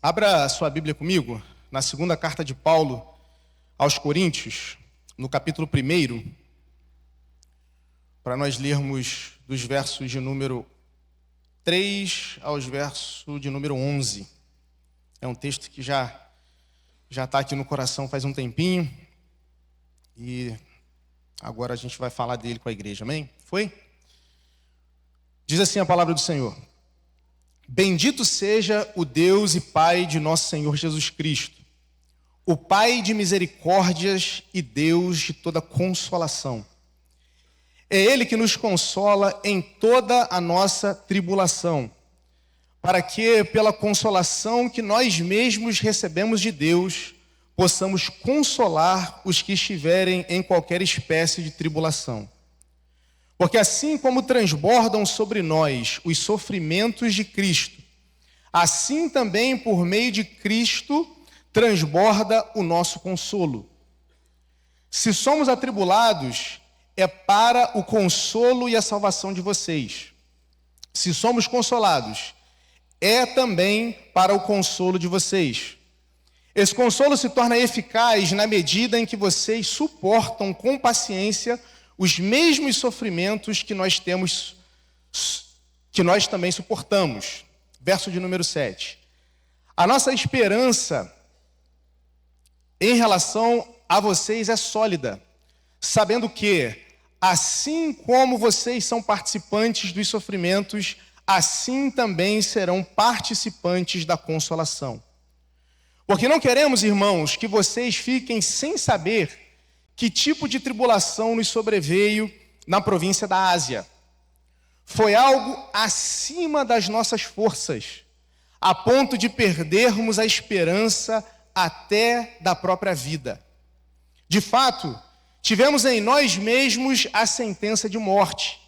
Abra sua Bíblia comigo, na segunda carta de Paulo aos Coríntios, no capítulo 1, para nós lermos dos versos de número 3 aos versos de número 11. É um texto que já está aqui no coração faz um tempinho, e agora a gente vai falar dele com a igreja, amém? Foi? Diz assim a palavra do Senhor: Bendito seja o Deus e Pai de nosso Senhor Jesus Cristo, o Pai de misericórdias e Deus de toda consolação. É Ele que nos consola em toda a nossa tribulação, para que, pela consolação que nós mesmos recebemos de Deus, possamos consolar os que estiverem em qualquer espécie de tribulação. Porque assim como transbordam sobre nós os sofrimentos de Cristo, assim também por meio de Cristo transborda o nosso consolo. Se somos atribulados, é para o consolo e a salvação de vocês. Se somos consolados, é também para o consolo de vocês. Esse consolo se torna eficaz na medida em que vocês suportam com paciência os mesmos sofrimentos que nós também suportamos. Verso de número 7. A nossa esperança em relação a vocês é sólida, sabendo que, assim como vocês são participantes dos sofrimentos, assim também serão participantes da consolação. Porque não queremos, irmãos, que vocês fiquem sem saber que tipo de tribulação nos sobreveio na província da Ásia. Foi algo acima das nossas forças, a ponto de perdermos a esperança até da própria vida. De fato, tivemos em nós mesmos a sentença de morte,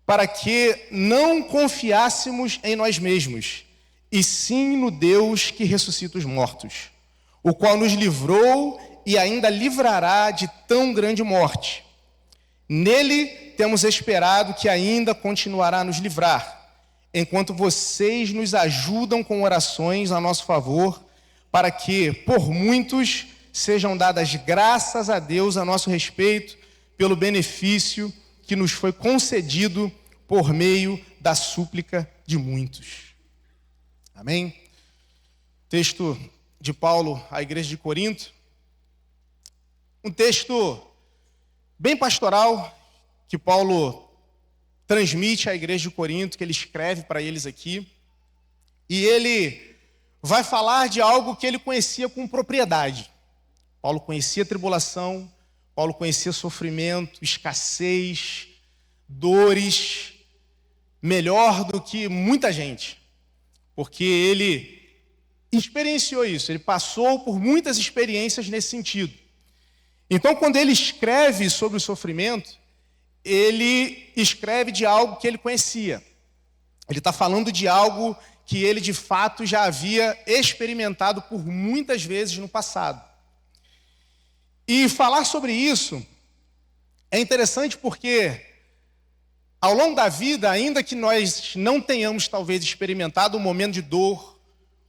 para que não confiássemos em nós mesmos, e sim no Deus que ressuscita os mortos, o qual nos livrou e ainda livrará de tão grande morte. Nele temos esperado que ainda continuará a nos livrar, enquanto vocês nos ajudam com orações a nosso favor, para que, por muitos, sejam dadas graças a Deus a nosso respeito, pelo benefício que nos foi concedido por meio da súplica de muitos. Amém? Texto de Paulo à igreja de Corinto. Um texto bem pastoral que Paulo transmite à igreja de Corinto, que ele escreve para eles aqui. E ele vai falar de algo que ele conhecia com propriedade. Paulo conhecia tribulação, Paulo conhecia sofrimento, escassez, dores, melhor do que muita gente. Porque ele experienciou isso, ele passou por muitas experiências nesse sentido. Então, quando ele escreve sobre o sofrimento, ele escreve de algo que ele conhecia. Ele está falando de algo que ele, de fato, já havia experimentado por muitas vezes no passado. E falar sobre isso é interessante porque, ao longo da vida, ainda que nós não tenhamos, talvez, experimentado um momento de dor,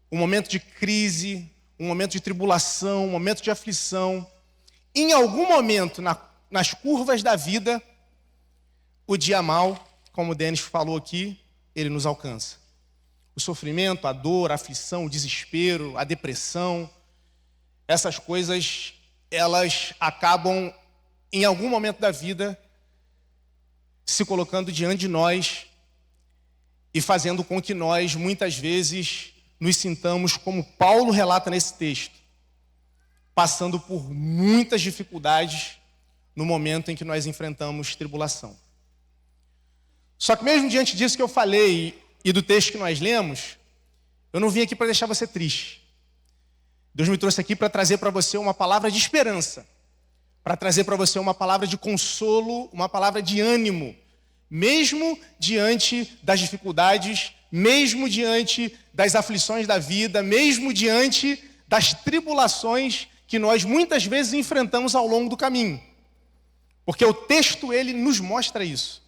um momento de crise, um momento de tribulação, um momento de aflição, em algum momento, nas curvas da vida, o dia mau, como o Denis falou aqui, ele nos alcança. O sofrimento, a dor, a aflição, o desespero, a depressão, essas coisas, elas acabam, em algum momento da vida, se colocando diante de nós e fazendo com que nós, muitas vezes, nos sintamos como Paulo relata nesse texto, passando por muitas dificuldades no momento em que nós enfrentamos tribulação. Só que mesmo diante disso que eu falei e do texto que nós lemos, eu não vim aqui para deixar você triste. Deus me trouxe aqui para trazer para você uma palavra de esperança, para trazer para você uma palavra de consolo, uma palavra de ânimo, mesmo diante das dificuldades, mesmo diante das aflições da vida, mesmo diante das tribulações que nós muitas vezes enfrentamos ao longo do caminho. Porque o texto, ele nos mostra isso.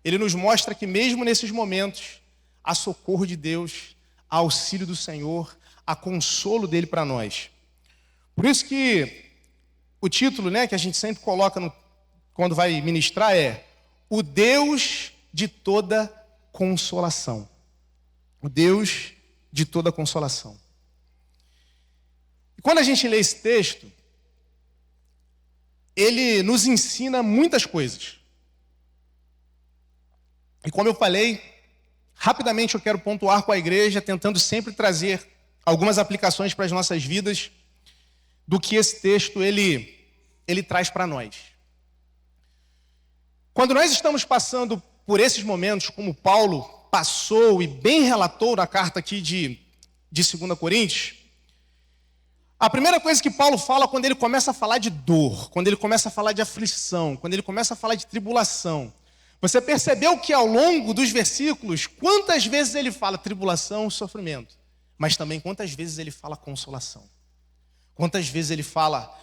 Ele nos mostra que mesmo nesses momentos, há socorro de Deus, há auxílio do Senhor, a consolo dele para nós. Por isso que o título, que a gente sempre coloca quando vai ministrar é o Deus de toda consolação. O Deus de toda consolação. E quando a gente lê esse texto, ele nos ensina muitas coisas. E como eu falei, rapidamente eu quero pontuar com a igreja, tentando sempre trazer algumas aplicações para as nossas vidas do que esse texto ele traz para nós. Quando nós estamos passando por esses momentos, como Paulo passou e bem relatou na carta aqui de 2 Coríntios, a primeira coisa que Paulo fala quando ele começa a falar de dor, quando ele começa a falar de aflição, quando ele começa a falar de tribulação, você percebeu que ao longo dos versículos, quantas vezes ele fala tribulação, sofrimento, mas também quantas vezes ele fala consolação. Quantas vezes ele fala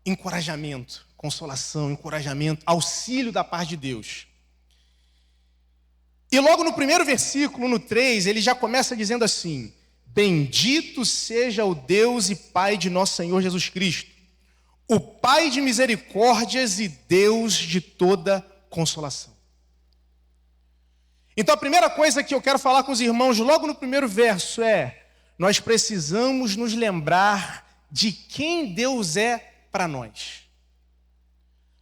encorajamento, consolação, encorajamento, auxílio da parte de Deus. E logo no primeiro versículo, no 3, ele já começa dizendo assim: bendito seja o Deus e Pai de nosso Senhor Jesus Cristo, o Pai de misericórdias e Deus de toda consolação. Então a primeira coisa que eu quero falar com os irmãos logo no primeiro verso é: nós precisamos nos lembrar de quem Deus é para nós.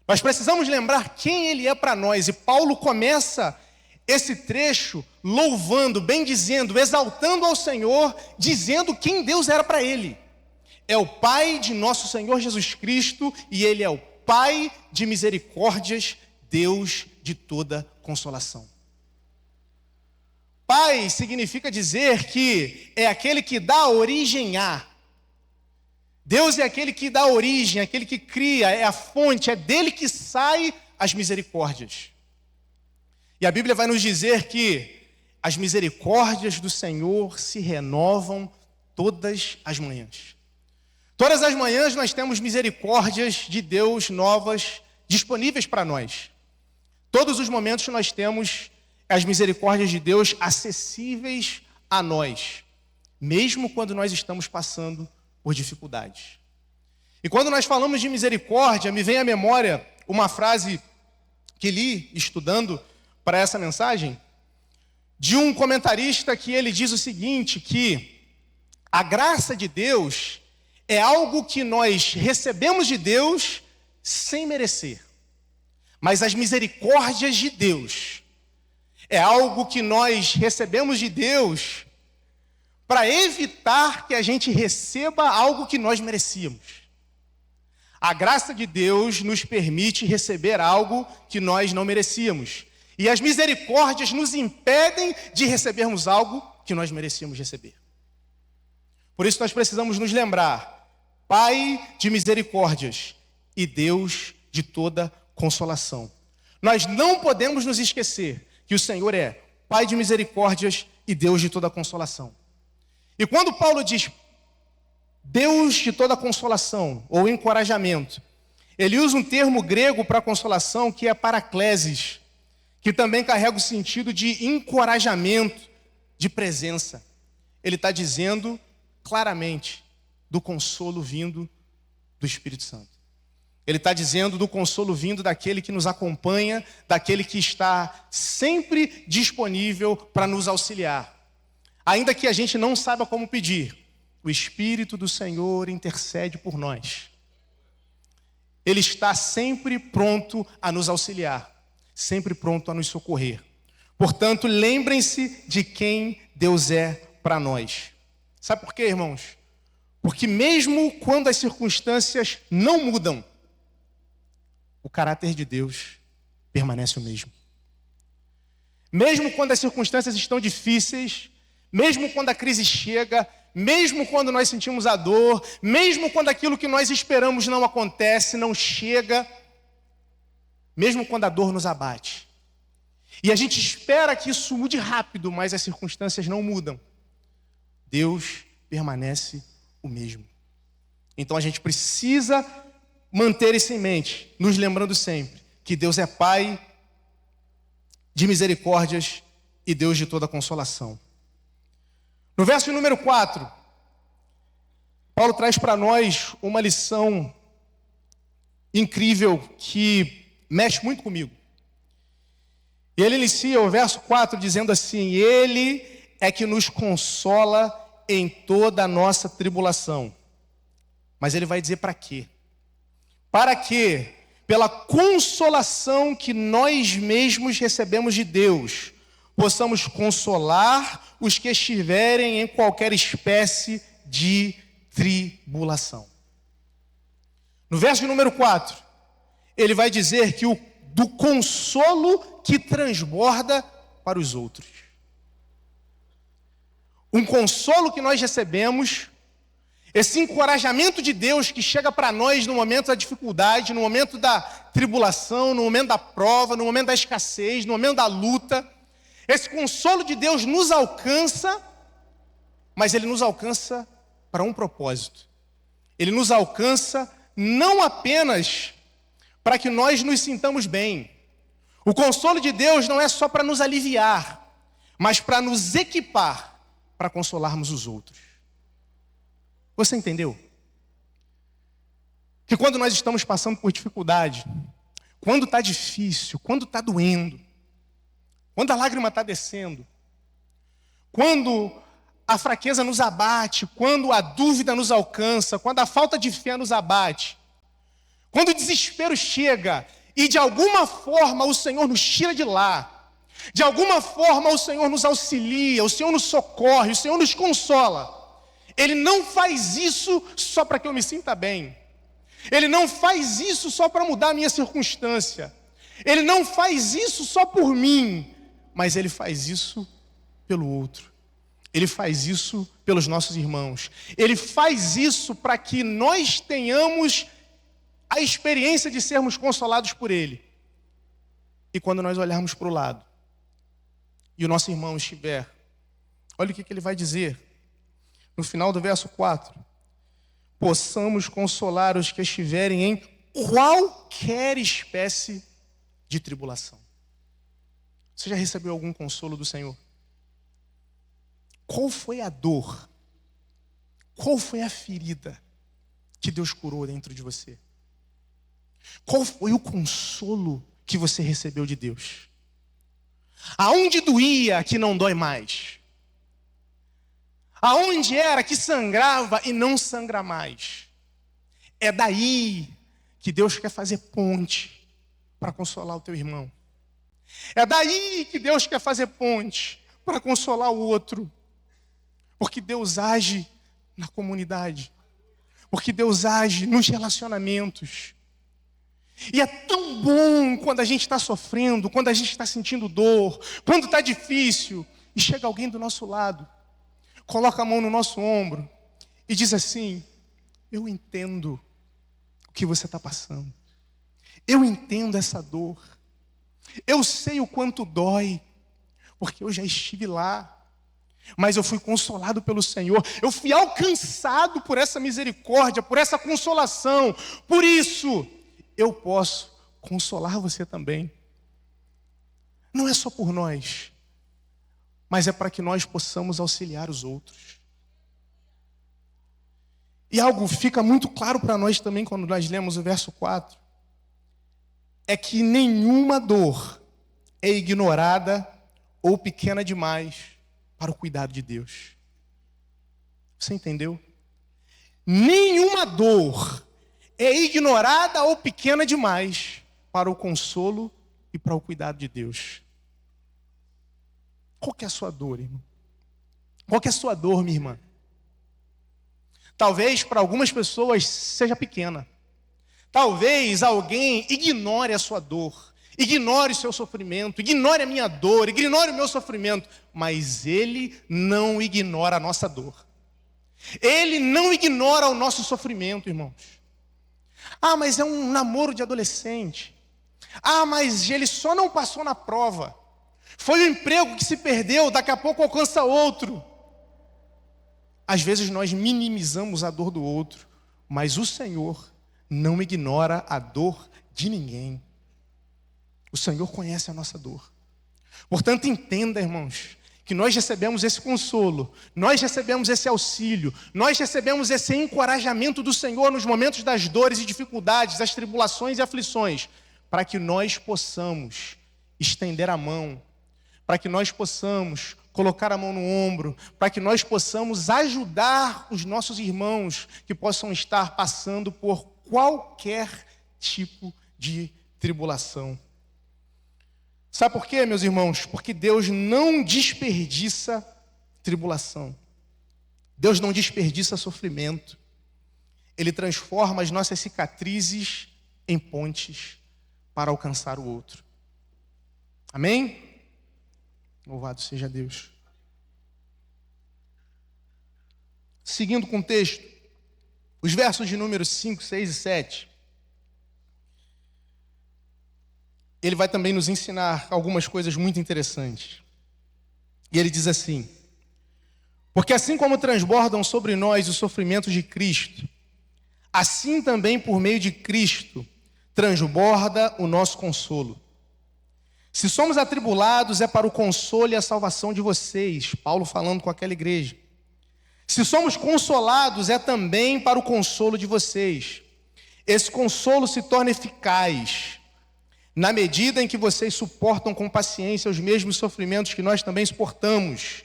Nós precisamos lembrar quem Ele é para nós. E Paulo começa esse trecho louvando, bendizendo, exaltando ao Senhor, dizendo quem Deus era para ele. É o Pai de nosso Senhor Jesus Cristo e Ele é o Pai de misericórdias, Deus de toda consolação. Pai significa dizer que é aquele que dá origem a. Deus é aquele que dá origem, aquele que cria, é a fonte, é dele que sai as misericórdias. E a Bíblia vai nos dizer que as misericórdias do Senhor se renovam todas as manhãs. Todas as manhãs nós temos misericórdias de Deus novas disponíveis para nós. Todos os momentos nós temos as misericórdias de Deus acessíveis a nós, mesmo quando nós estamos passando por dificuldades. E quando nós falamos de misericórdia, me vem à memória uma frase que li estudando para essa mensagem, de um comentarista que ele diz o seguinte, que a graça de Deus é algo que nós recebemos de Deus sem merecer. Mas as misericórdias de Deus é algo que nós recebemos de Deus para evitar que a gente receba algo que nós merecíamos. A graça de Deus nos permite receber algo que nós não merecíamos. E as misericórdias nos impedem de recebermos algo que nós merecíamos receber. Por isso nós precisamos nos lembrar: Pai de misericórdias e Deus de toda consolação. Nós não podemos nos esquecer que o Senhor é Pai de misericórdias e Deus de toda consolação. E quando Paulo diz Deus de toda consolação ou encorajamento, ele usa um termo grego para consolação que é paraklesis, que também carrega o sentido de encorajamento, de presença. Ele está dizendo claramente do consolo vindo do Espírito Santo. Ele está dizendo do consolo vindo daquele que nos acompanha, daquele que está sempre disponível para nos auxiliar. Ainda que a gente não saiba como pedir, o Espírito do Senhor intercede por nós. Ele está sempre pronto a nos auxiliar, sempre pronto a nos socorrer. Portanto, lembrem-se de quem Deus é para nós. Sabe por quê, irmãos? Porque mesmo quando as circunstâncias não mudam, o caráter de Deus permanece o mesmo. Mesmo quando as circunstâncias estão difíceis, mesmo quando a crise chega, mesmo quando nós sentimos a dor, mesmo quando aquilo que nós esperamos não acontece, não chega, mesmo quando a dor nos abate, e a gente espera que isso mude rápido, mas as circunstâncias não mudam, Deus permanece o mesmo. Então a gente precisa manter isso em mente, nos lembrando sempre que Deus é Pai de misericórdias e Deus de toda consolação. No verso número 4, Paulo traz para nós uma lição incrível que mexe muito comigo. E ele inicia o verso 4 dizendo assim: Ele é que nos consola em toda a nossa tribulação. Mas ele vai dizer para quê? Para que, pela consolação que nós mesmos recebemos de Deus, possamos consolar os que estiverem em qualquer espécie de tribulação. No verso de número 4, ele vai dizer que do consolo que transborda para os outros. Um consolo que nós recebemos, esse encorajamento de Deus que chega para nós no momento da dificuldade, no momento da tribulação, no momento da prova, no momento da escassez, no momento da luta. Esse consolo de Deus nos alcança, mas ele nos alcança para um propósito. Ele nos alcança não apenas para que nós nos sintamos bem. O consolo de Deus não é só para nos aliviar, mas para nos equipar para consolarmos os outros. Você entendeu? Que quando nós estamos passando por dificuldade, quando está difícil, quando está doendo, quando a lágrima está descendo, quando a fraqueza nos abate, quando a dúvida nos alcança, quando a falta de fé nos abate, quando o desespero chega e de alguma forma o Senhor nos tira de lá, de alguma forma o Senhor nos auxilia, o Senhor nos socorre, o Senhor nos consola, Ele não faz isso só para que eu me sinta bem. Ele não faz isso só para mudar a minha circunstância. Ele não faz isso só por mim, mas Ele faz isso pelo outro. Ele faz isso pelos nossos irmãos. Ele faz isso para que nós tenhamos a experiência de sermos consolados por Ele. E quando nós olharmos para o lado, e o nosso irmão estiver, olha o que Ele vai dizer. No final do verso 4, possamos consolar os que estiverem em qualquer espécie de tribulação. Você já recebeu algum consolo do Senhor? Qual foi a dor? Qual foi a ferida que Deus curou dentro de você? Qual foi o consolo que você recebeu de Deus? Aonde doía que não dói mais? Aonde era que sangrava e não sangra mais? É daí que Deus quer fazer ponte para consolar o teu irmão. É daí que Deus quer fazer ponte para consolar o outro. Porque Deus age na comunidade. Porque Deus age nos relacionamentos. E é tão bom quando a gente está sofrendo, quando a gente está sentindo dor, quando está difícil, e chega alguém do nosso lado, coloca a mão no nosso ombro e diz assim: eu entendo o que você está passando. Eu entendo essa dor. Eu sei o quanto dói, porque eu já estive lá. Mas eu fui consolado pelo Senhor. Eu fui alcançado por essa misericórdia, por essa consolação. Por isso, eu posso consolar você também. Não é só por nós, mas é para que nós possamos auxiliar os outros. E algo fica muito claro para nós também quando nós lemos o verso 4. É que nenhuma dor é ignorada ou pequena demais para o cuidado de Deus. Você entendeu? Nenhuma dor é ignorada ou pequena demais para o consolo e para o cuidado de Deus. Qual que é a sua dor, irmão? Qual que é a sua dor, minha irmã? Talvez para algumas pessoas seja pequena. Talvez alguém ignore a sua dor, ignore o seu sofrimento, ignore a minha dor, ignore o meu sofrimento, mas Ele não ignora a nossa dor. Ele não ignora o nosso sofrimento, irmãos. Ah, mas é um namoro de adolescente. Ah, mas ele só não passou na prova. Foi um emprego que se perdeu, daqui a pouco alcança outro. Às vezes nós minimizamos a dor do outro, mas o Senhor não ignora a dor de ninguém. O Senhor conhece a nossa dor. Portanto, entenda, irmãos, que nós recebemos esse consolo, nós recebemos esse auxílio, nós recebemos esse encorajamento do Senhor nos momentos das dores e dificuldades, das tribulações e aflições, para que nós possamos estender a mão, para que nós possamos colocar a mão no ombro, para que nós possamos ajudar os nossos irmãos que possam estar passando por qualquer tipo de tribulação. Sabe por quê, meus irmãos? Porque Deus não desperdiça tribulação. Deus não desperdiça sofrimento. Ele transforma as nossas cicatrizes em pontes para alcançar o outro. Amém? Louvado seja Deus. Seguindo com o texto, os versos de números 5, 6 e 7. Ele vai também nos ensinar algumas coisas muito interessantes. E ele diz assim: porque assim como transbordam sobre nós os sofrimentos de Cristo, assim também por meio de Cristo transborda o nosso consolo. Se somos atribulados, é para o consolo e a salvação de vocês. Paulo falando com aquela igreja. Se somos consolados, é também para o consolo de vocês. Esse consolo se torna eficaz na medida em que vocês suportam com paciência os mesmos sofrimentos que nós também suportamos.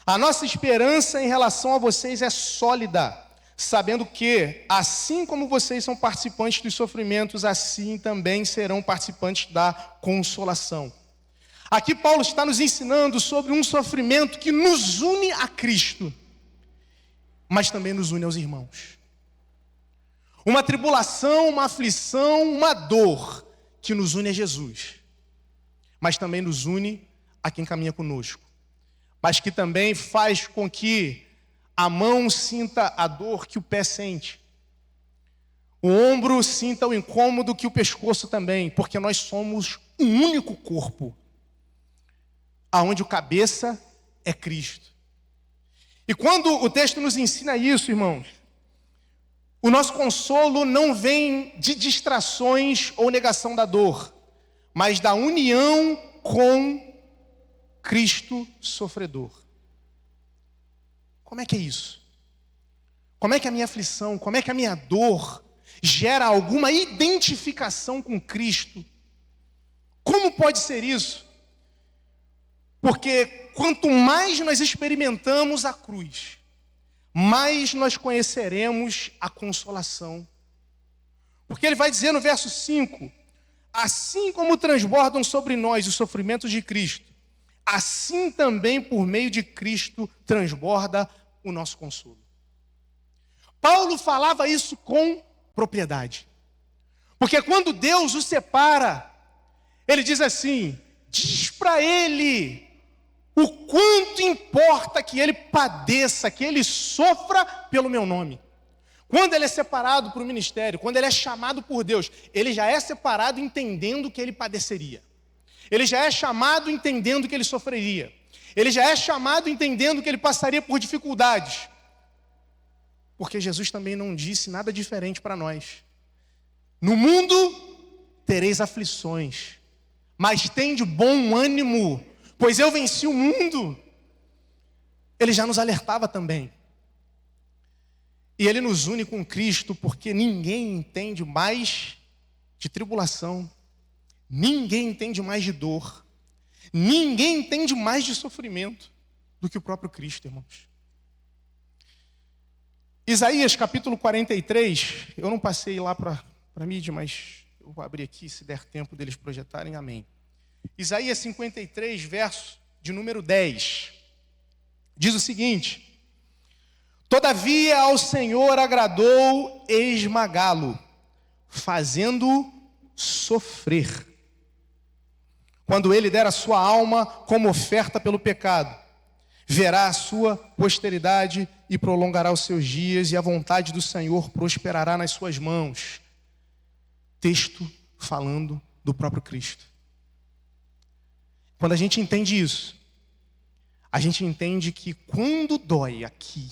A nossa esperança em relação a vocês é sólida, sabendo que, assim como vocês são participantes dos sofrimentos, assim também serão participantes da consolação. Aqui Paulo está nos ensinando sobre um sofrimento que nos une a Cristo, mas também nos une aos irmãos. Uma tribulação, uma aflição, uma dor que nos une a Jesus, mas também nos une a quem caminha conosco, mas que também faz com que a mão sinta a dor que o pé sente, o ombro sinta o incômodo que o pescoço também, porque nós somos um único corpo, aonde o cabeça é Cristo. E quando o texto nos ensina isso, irmãos, o nosso consolo não vem de distrações ou negação da dor, mas da união com Cristo sofredor. Como é que é isso? Como é que a minha aflição, como é que a minha dor gera alguma identificação com Cristo? Como pode ser isso? Porque quanto mais nós experimentamos a cruz, mais nós conheceremos a consolação. Porque ele vai dizer no verso 5, assim como transbordam sobre nós os sofrimentos de Cristo, assim também por meio de Cristo transborda o nosso consolo. Paulo falava isso com propriedade. Porque quando Deus o separa, ele diz assim, diz para ele o quanto importa que ele padeça, que ele sofra pelo meu nome. Quando ele é separado para o ministério, quando ele é chamado por Deus, ele já é separado entendendo que ele padeceria. Ele já é chamado entendendo que ele sofreria. Ele já é chamado entendendo que ele passaria por dificuldades. Porque Jesus também não disse nada diferente para nós. No mundo tereis aflições, mas tende bom ânimo, pois eu venci o mundo. Ele já nos alertava também. E ele nos une com Cristo, porque ninguém entende mais de tribulação, ninguém entende mais de dor, ninguém entende mais de sofrimento do que o próprio Cristo, irmãos. Isaías capítulo 43, eu não passei lá para a mídia, mas eu vou abrir aqui, se der tempo deles projetarem, amém. Isaías 53, verso de número 10, diz o seguinte: todavia ao Senhor agradou esmagá-lo, fazendo-o sofrer. Quando ele der a sua alma como oferta pelo pecado, verá a sua posteridade e prolongará os seus dias, e a vontade do Senhor prosperará nas suas mãos. Texto falando do próprio Cristo. Quando a gente entende isso, a gente entende que quando dói aqui,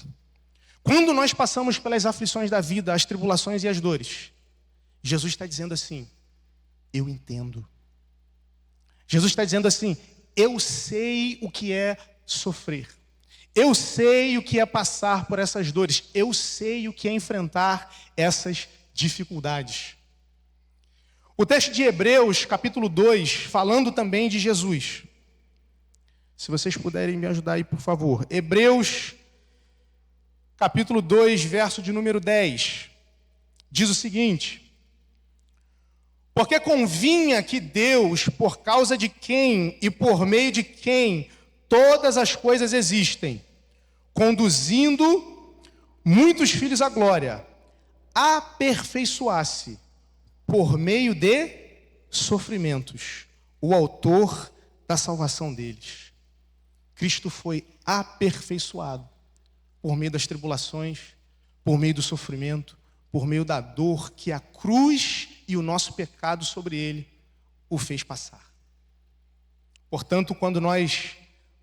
quando nós passamos pelas aflições da vida, as tribulações e as dores, Jesus está dizendo assim, eu entendo. Jesus está dizendo assim, eu sei o que é sofrer. Eu sei o que é passar por essas dores. Eu sei o que é enfrentar essas dificuldades. O texto de Hebreus, capítulo 2, falando também de Jesus. Se vocês puderem me ajudar aí, por favor. Hebreus, capítulo 2, verso de número 10. Diz o seguinte: porque convinha que Deus, por causa de quem e por meio de quem todas as coisas existem, conduzindo muitos filhos à glória, aperfeiçoasse por meio de sofrimentos o autor da salvação deles. Cristo foi aperfeiçoado por meio das tribulações, por meio do sofrimento, por meio da dor que a cruz e o nosso pecado sobre ele o fez passar. Portanto, quando nós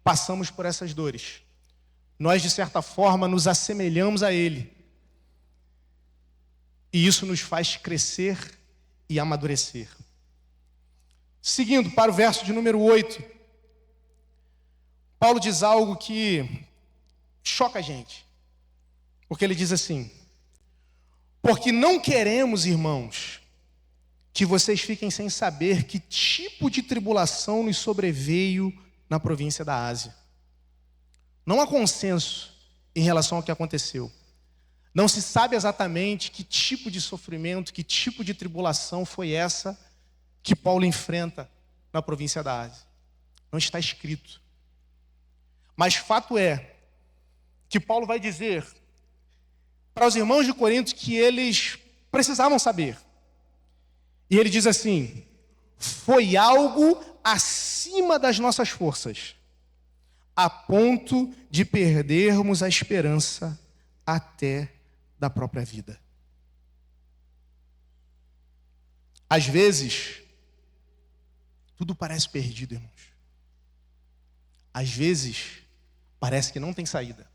passamos por essas dores, nós de certa forma nos assemelhamos a ele. E isso nos faz crescer e amadurecer. Seguindo para o verso de número 8, Paulo diz algo que choca a gente. Porque ele diz assim: porque não queremos, irmãos, que vocês fiquem sem saber que tipo de tribulação nos sobreveio na província da Ásia. Não há consenso em relação ao que aconteceu. Não se sabe exatamente que tipo de sofrimento, que tipo de tribulação foi essa que Paulo enfrenta na província da Ásia. Não está escrito. Mas fato é que Paulo vai dizer para os irmãos de Corinto que eles precisavam saber. E ele diz assim: foi algo acima das nossas forças, a ponto de perdermos a esperança até da própria vida. Às vezes, tudo parece perdido, irmãos. Às vezes, parece que não tem saída.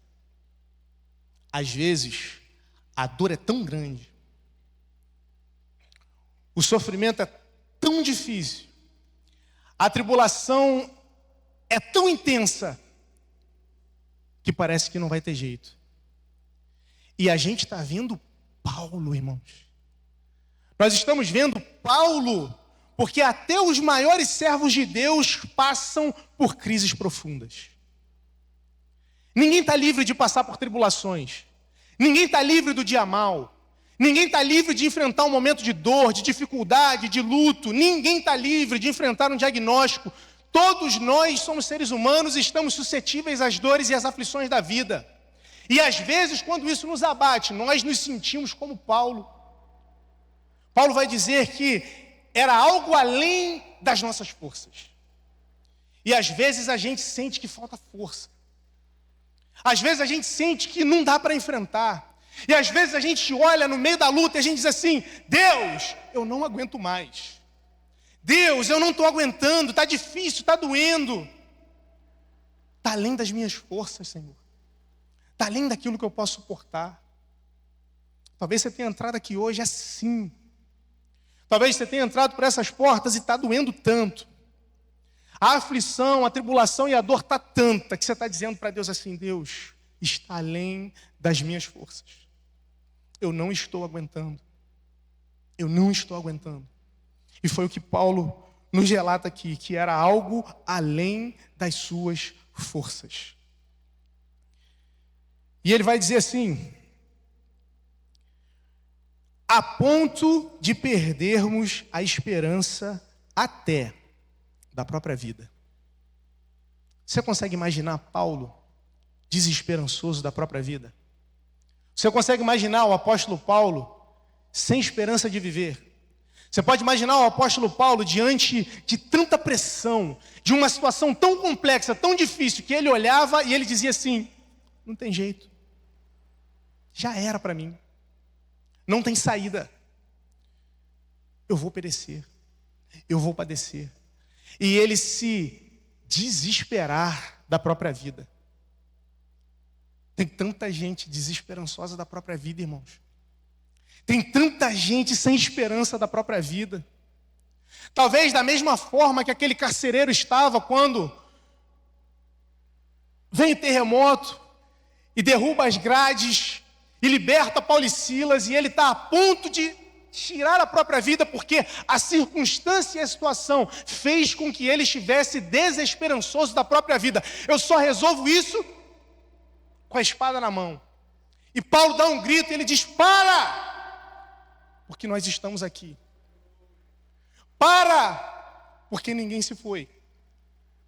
Às vezes, a dor é tão grande, o sofrimento é tão difícil, a tribulação é tão intensa, que parece que não vai ter jeito. E a gente está vendo Paulo, irmãos. Nós estamos vendo Paulo, porque até os maiores servos de Deus passam por crises profundas. Ninguém está livre de passar por tribulações. Ninguém está livre do dia mal. Ninguém está livre de enfrentar um momento de dor, de dificuldade, de luto. Ninguém está livre de enfrentar um diagnóstico. Todos nós somos seres humanos e estamos suscetíveis às dores e às aflições da vida. E às vezes, quando isso nos abate, nós nos sentimos como Paulo. Paulo vai dizer que era algo além das nossas forças. E às vezes a gente sente que falta força. Às vezes a gente sente que não dá para enfrentar. E às vezes a gente olha no meio da luta e a gente diz assim: Deus, eu não aguento mais. Deus, eu não estou aguentando, está difícil, está doendo. Está além das minhas forças, Senhor. Está além daquilo que eu posso suportar. Talvez você tenha entrado aqui hoje assim. Talvez você tenha entrado por essas portas e está doendo tanto. A aflição, a tribulação e a dor está tanta que você está dizendo para Deus assim: Deus, está além das minhas forças. Eu não estou aguentando. Eu não estou aguentando. E foi o que Paulo nos relata aqui, que era algo além das suas forças. E ele vai dizer assim: a ponto de perdermos a esperança até da própria vida. Você consegue imaginar Paulo desesperançoso da própria vida? Você consegue imaginar o apóstolo Paulo sem esperança de viver? Você pode imaginar o apóstolo Paulo diante de tanta pressão, de uma situação tão complexa, tão difícil, que ele olhava e ele dizia assim: não tem jeito, já era para mim, não tem saída, eu vou perecer, eu vou padecer. E ele se desesperar da própria vida. Tem tanta gente desesperançosa da própria vida, irmãos. Tem tanta gente sem esperança da própria vida. Talvez da mesma forma que aquele carcereiro estava quando vem o terremoto e derruba as grades e liberta Paulo e Silas, e ele está a ponto de tirar a própria vida, porque a circunstância e a situação fez com que ele estivesse desesperançoso da própria vida. Eu só resolvo isso com a espada na mão. E Paulo dá um grito e ele diz: para! Porque nós estamos aqui. Para! Porque ninguém se foi.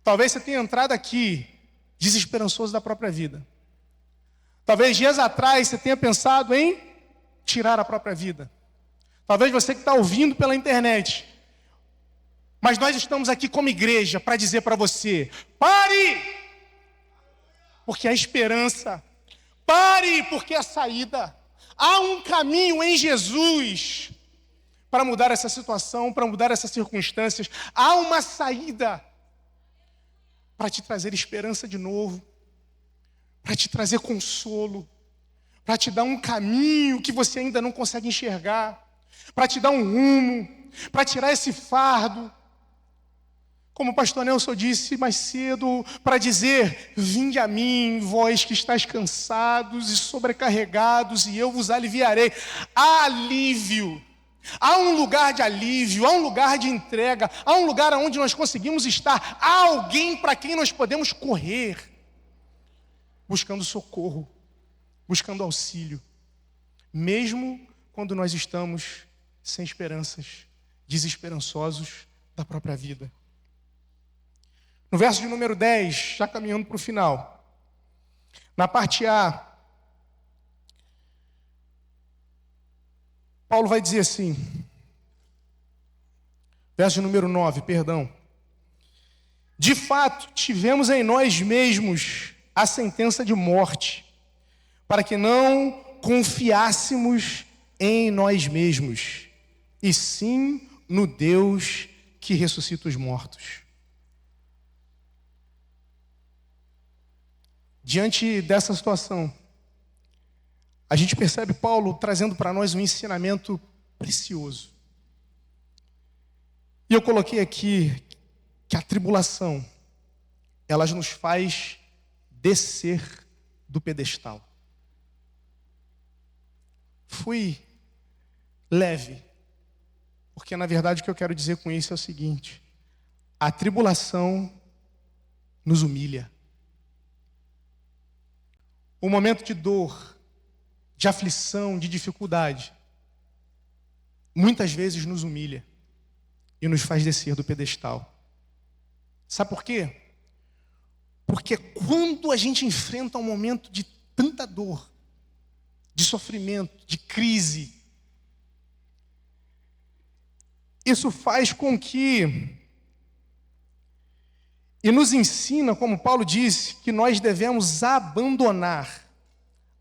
Talvez você tenha entrado aqui desesperançoso da própria vida. Talvez dias atrás você tenha pensado em tirar a própria vida. Talvez você que está ouvindo pela internet. Mas nós estamos aqui como igreja para dizer para você: pare! Porque há esperança. Pare, porque há saída. Há um caminho em Jesus para mudar essa situação, para mudar essas circunstâncias. Há uma saída para te trazer esperança de novo, para te trazer consolo, para te dar um caminho que você ainda não consegue enxergar, para te dar um rumo, para tirar esse fardo. Como o pastor Nelson disse mais cedo, para dizer: vinde a mim, vós que estáis cansados e sobrecarregados, e eu vos aliviarei. Há alívio, há um lugar de alívio, há um lugar de entrega, há um lugar onde nós conseguimos estar, há alguém para quem nós podemos correr, buscando socorro, buscando auxílio, mesmo quando nós estamos sem esperanças, desesperançosos da própria vida. No verso de número 10, já caminhando para o final, na parte A, Paulo vai dizer assim, verso de número 9, perdão: de fato, tivemos em nós mesmos a sentença de morte, para que não confiássemos em nós mesmos, e sim no Deus que ressuscita os mortos. Diante dessa situação, a gente percebe Paulo trazendo para nós um ensinamento precioso. E eu coloquei aqui que a tribulação, ela nos faz descer do pedestal. Fui leve, porque na verdade o que eu quero dizer com isso é o seguinte: a tribulação nos humilha. O momento de dor, de aflição, de dificuldade, muitas vezes nos humilha e nos faz descer do pedestal. Sabe por quê? Porque quando a gente enfrenta um momento de tanta dor, de sofrimento, de crise, isso faz com que, e nos ensina, como Paulo disse, que nós devemos abandonar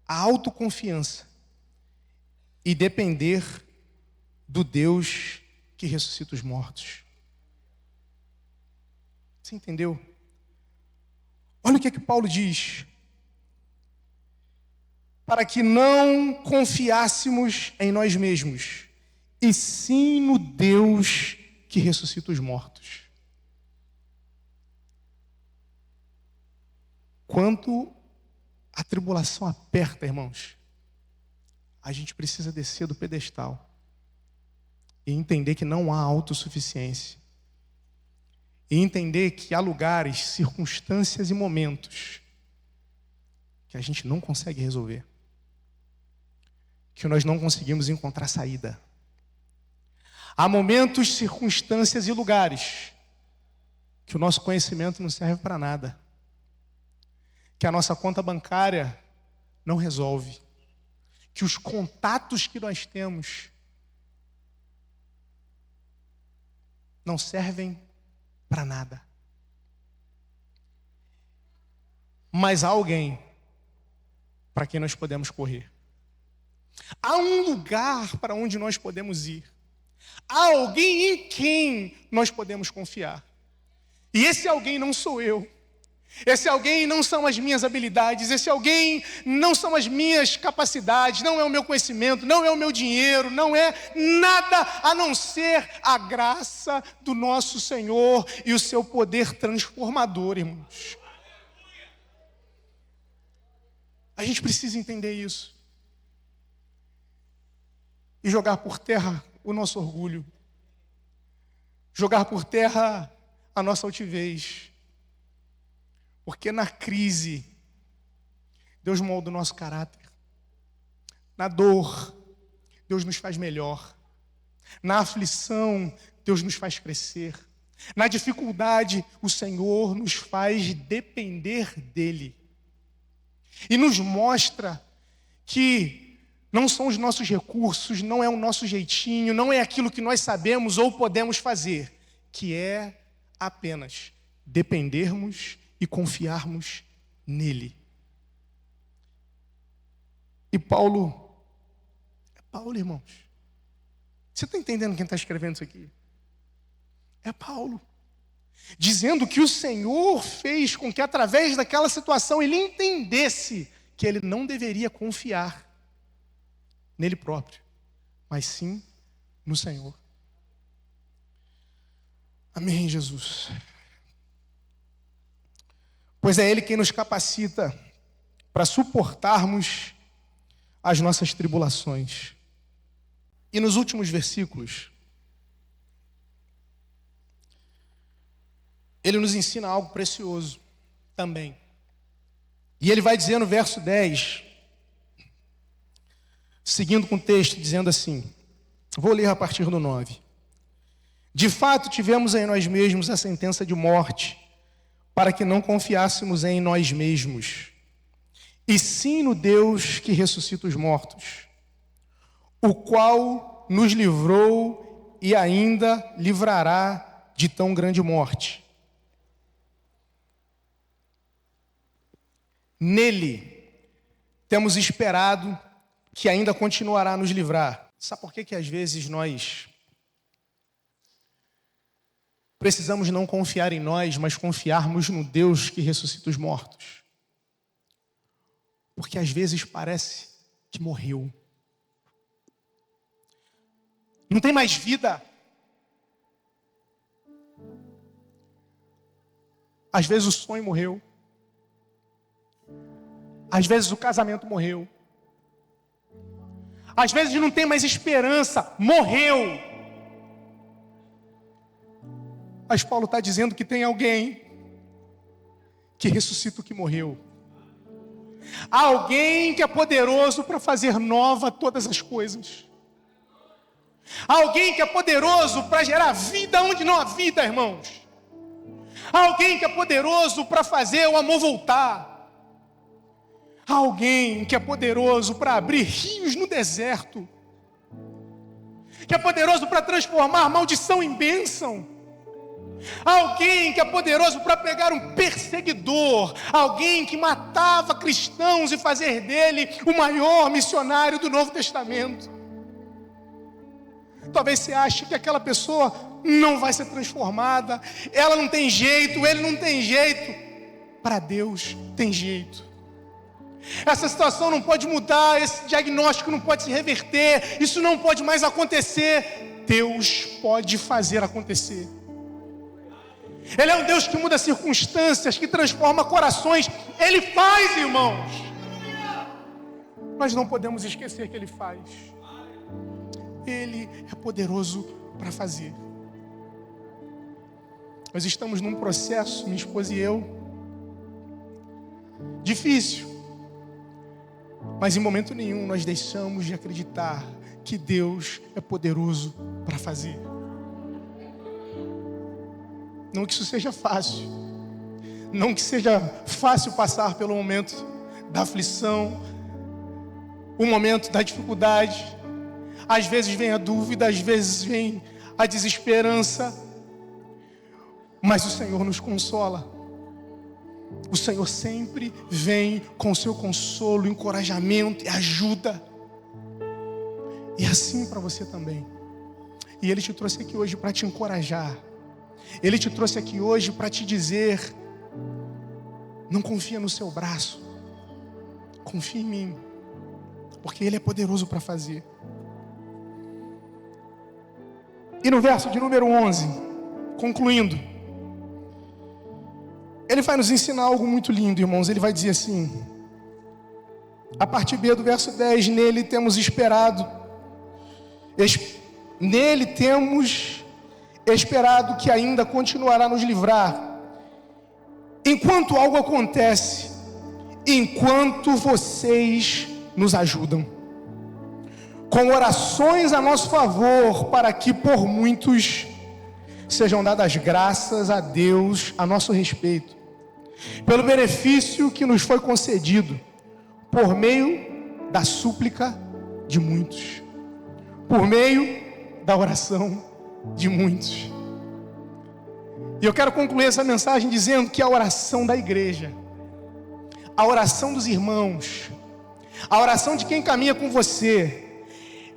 a autoconfiança e depender do Deus que ressuscita os mortos. Você entendeu? Olha o que Paulo diz: para que não confiássemos em nós mesmos, e sim no Deus que ressuscita os mortos. Quando a tribulação aperta, irmãos, a gente precisa descer do pedestal e entender que não há autossuficiência. E entender que há lugares, circunstâncias e momentos que a gente não consegue resolver, que nós não conseguimos encontrar saída. Há momentos, circunstâncias e lugares que o nosso conhecimento não serve para nada, que a nossa conta bancária não resolve, que os contatos que nós temos não servem para nada. Mas há alguém para quem nós podemos correr. Há um lugar para onde nós podemos ir. Há alguém em quem nós podemos confiar. E esse alguém não sou eu. Esse alguém não são as minhas habilidades, esse alguém não são as minhas capacidades, não é o meu conhecimento, não é o meu dinheiro, não é nada a não ser a graça do nosso Senhor e o seu poder transformador, irmãos. A gente precisa entender isso. E jogar por terra o nosso orgulho. Jogar por terra a nossa altivez. Porque na crise, Deus molda o nosso caráter. Na dor, Deus nos faz melhor. Na aflição, Deus nos faz crescer. Na dificuldade, o Senhor nos faz depender dEle. E nos mostra que não são os nossos recursos, não é o nosso jeitinho, não é aquilo que nós sabemos ou podemos fazer, que é apenas dependermos e confiarmos nele. E Paulo, irmãos, você está entendendo quem está escrevendo isso aqui? É Paulo. Dizendo que o Senhor fez com que através daquela situação ele entendesse que ele não deveria confiar nele próprio, mas sim no Senhor. Amém, Jesus. Pois é Ele quem nos capacita para suportarmos as nossas tribulações. E nos últimos versículos, Ele nos ensina algo precioso também. E Ele vai dizer no verso 10, seguindo com o texto, dizendo assim, vou ler a partir do 9. De fato, tivemos em nós mesmos a sentença de morte, para que não confiássemos em nós mesmos, e sim no Deus que ressuscita os mortos, o qual nos livrou e ainda livrará de tão grande morte. Nele temos esperado que ainda continuará a nos livrar. Sabe por que às vezes nós precisamos não confiar em nós, mas confiarmos no Deus que ressuscita os mortos? Porque às vezes parece que morreu. Não tem mais vida. Às vezes o sonho morreu. Às vezes o casamento morreu. Às vezes não tem mais esperança, morreu. Mas Paulo está dizendo que tem alguém que ressuscita o que morreu. Há alguém que é poderoso para fazer nova todas as coisas. Há alguém que é poderoso para gerar vida onde não há vida, irmãos. Há alguém que é poderoso para fazer o amor voltar. Há alguém que é poderoso para abrir rios no deserto. Que é poderoso para transformar maldição em bênção. Há alguém que é poderoso para pegar um perseguidor. Alguém que matava cristãos e fazer dele o maior missionário do Novo Testamento. Talvez você ache que aquela pessoa não vai ser transformada. Ela não tem jeito, ele não tem jeito. Para Deus tem jeito. Essa situação não pode mudar, esse diagnóstico não pode se reverter, isso não pode mais acontecer. Deus pode fazer acontecer. Ele é um Deus que muda circunstâncias, que transforma corações. Ele faz, irmãos. Nós não podemos esquecer que Ele faz. Ele é poderoso para fazer. Nós estamos num processo, minha esposa e eu, difícil. Mas em momento nenhum nós deixamos de acreditar que Deus é poderoso para fazer. Não que isso seja fácil. Não que seja fácil passar pelo momento da aflição, o momento da dificuldade. Às vezes vem a dúvida, às vezes vem a desesperança. Mas o Senhor nos consola. O Senhor sempre vem com o seu consolo, encorajamento e ajuda. E assim para você também. E Ele te trouxe aqui hoje para te encorajar. Ele te trouxe aqui hoje para te dizer: não confia no seu braço, confia em mim, porque Ele é poderoso para fazer. E no verso de número 11, concluindo, Ele vai nos ensinar algo muito lindo, irmãos. Ele vai dizer assim: A parte B do verso 10, nele temos esperado. Nele temos esperado que ainda continuará a nos livrar. Enquanto algo acontece, enquanto vocês nos ajudam, com orações a nosso favor, para que por muitos sejam dadas graças a Deus a nosso respeito, pelo benefício que nos foi concedido, por meio da súplica de muitos, por meio da oração de muitos. E eu quero concluir essa mensagem dizendo que a oração da igreja, a oração dos irmãos, a oração de quem caminha com você,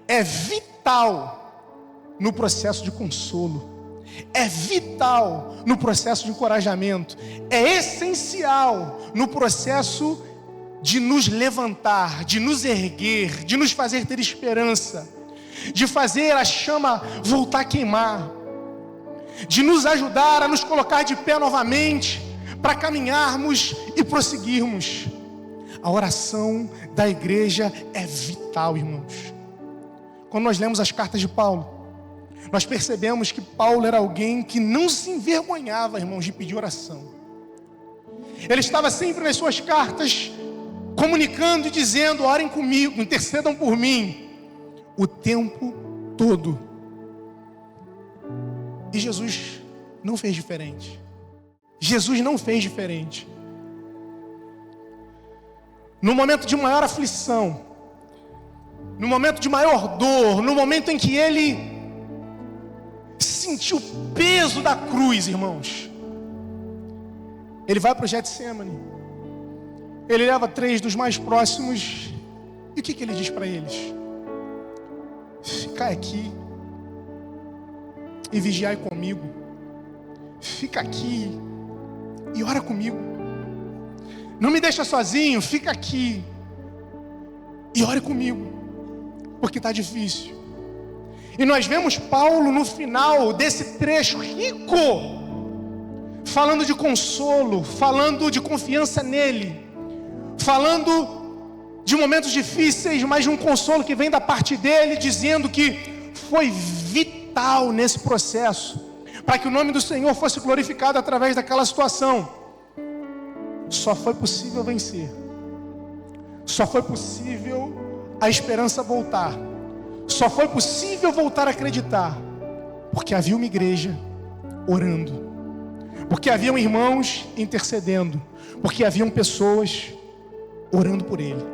é vital no processo de consolo, é vital no processo de encorajamento, é essencial no processo de nos levantar, de nos erguer, de nos fazer ter esperança, de fazer a chama voltar a queimar, de nos ajudar a nos colocar de pé novamente, para caminharmos e prosseguirmos. A oração da igreja é vital, irmãos. Quando nós lemos as cartas de Paulo, nós percebemos que Paulo era alguém que não se envergonhava, irmãos, de pedir oração. Ele estava sempre nas suas cartas comunicando e dizendo: orem comigo, intercedam por mim, o tempo todo. E Jesus não fez diferente. Jesus não fez diferente. No momento de maior aflição, no momento de maior dor, no momento em que ele sentiu o peso da cruz, irmãos, ele vai para o Getsemane. Ele leva 3 dos mais próximos. E o que ele diz para eles? Ficai aqui e vigiai comigo. Fica aqui e ora comigo. Não me deixa sozinho, fica aqui e ore comigo, porque está difícil. E nós vemos Paulo no final desse trecho rico, falando de consolo, falando de confiança nele, falando de momentos difíceis, mas de um consolo que vem da parte dele, dizendo que foi vital nesse processo, para que o nome do Senhor fosse glorificado através daquela situação. Só foi possível vencer, só foi possível a esperança voltar, só foi possível voltar a acreditar, porque havia uma igreja orando, porque haviam irmãos intercedendo, porque haviam pessoas orando por ele.